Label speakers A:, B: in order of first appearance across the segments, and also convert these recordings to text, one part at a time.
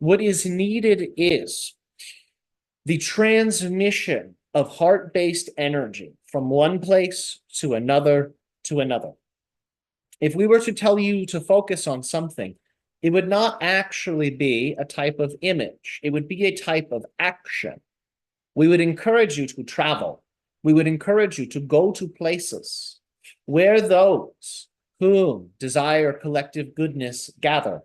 A: What is needed is the transmission of heart-based energy from one place to another to another. If we were to tell you to focus on something, it would not actually be a type of image. It would be a type of action. We would encourage you to travel. We would encourage you to go to places where those whom desire collective goodness gather.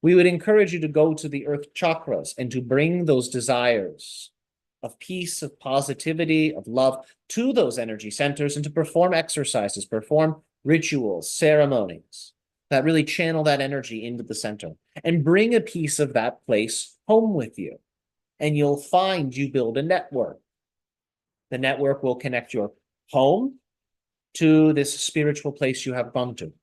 A: We would encourage you to go to the earth chakras and to bring those desires of peace, of positivity, of love to those energy centers and to perform exercises, perform rituals, ceremonies that really channel that energy into the center and bring a piece of that place home with you. And you'll find you build a network. The network will connect your home to this spiritual place you have gone to.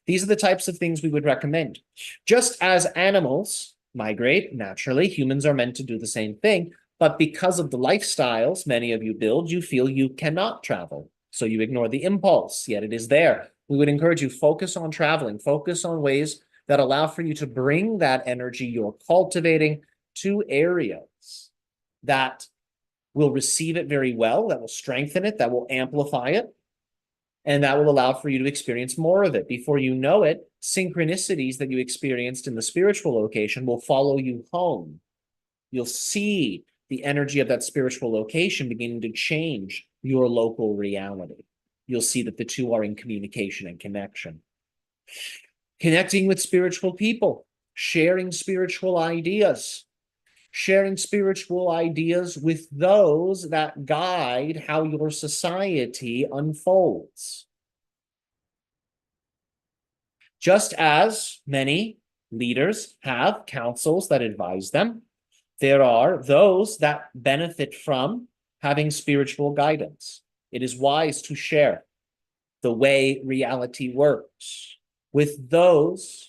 A: These are the types of things we would recommend. Just as animals migrate naturally, humans are meant to do the same thing. But because of the lifestyles many of you build, you feel you cannot travel. So you ignore the impulse, yet it is there. We would encourage you, focus on traveling, focus on ways that allow for you to bring that energy you're cultivating to areas that will receive it very well, that will strengthen it, that will amplify it, and that will allow for you to experience more of it. Before you know it, synchronicities that you experienced in the spiritual location will follow you home. You'll see the energy of that spiritual location beginning to change your local reality. You'll see that the two are in communication and connection. Connecting with spiritual people, sharing spiritual ideas with those that guide how your society unfolds. Just as many leaders have councils that advise them, there are those that benefit from having spiritual guidance. It is wise to share the way reality works with those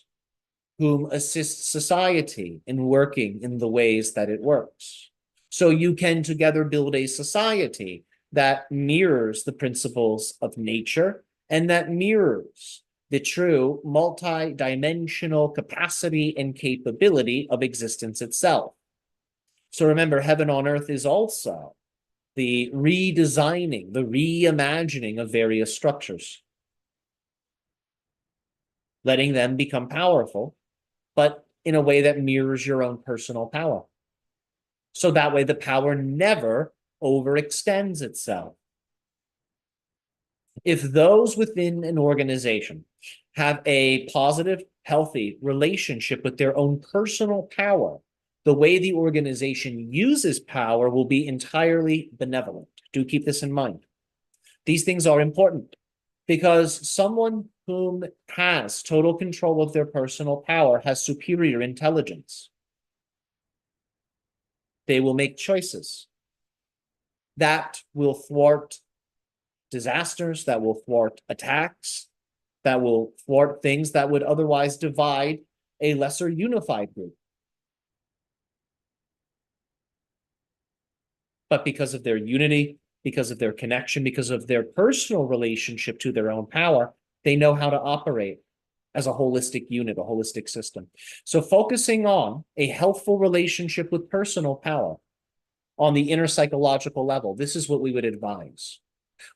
A: whom assist society in working in the ways that it works. So you can together build a society that mirrors the principles of nature and that mirrors the true multi-dimensional capacity and capability of existence itself. So remember, heaven on earth is also the redesigning, the reimagining of various structures, letting them become powerful, but in a way that mirrors your own personal power. So that way the power never overextends itself. If those within an organization have a positive, healthy relationship with their own personal power, the way the organization uses power will be entirely benevolent. Do keep this in mind. These things are important because someone whom has total control of their personal power has superior intelligence. They will make choices that will thwart disasters, that will thwart attacks, that will thwart things that would otherwise divide a lesser unified group. But because of their unity, because of their connection, because of their personal relationship to their own power, they know how to operate as a holistic unit, a holistic system. So focusing on a healthful relationship with personal power on the inner psychological level, this is what we would advise.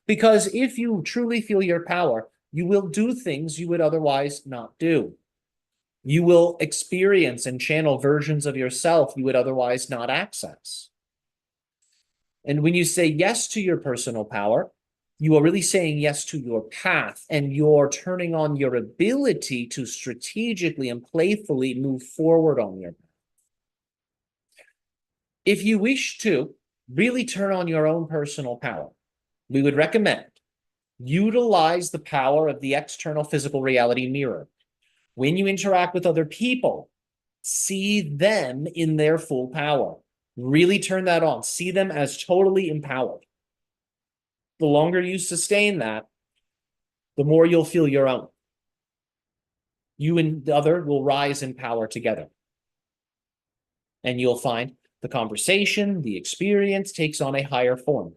A: Because if you truly feel your power, you will do things you would otherwise not do. You will experience and channel versions of yourself you would otherwise not access. And when you say yes to your personal power, you are really saying yes to your path, and you're turning on your ability to strategically and playfully move forward on your path. If you wish to really turn on your own personal power, we would recommend utilize the power of the external physical reality mirror. When you interact with other people, see them in their full power. Really turn that on. See them as totally empowered. The longer you sustain that, the more you'll feel your own. You and the other will rise in power together. And you'll find the conversation, the experience takes on a higher form.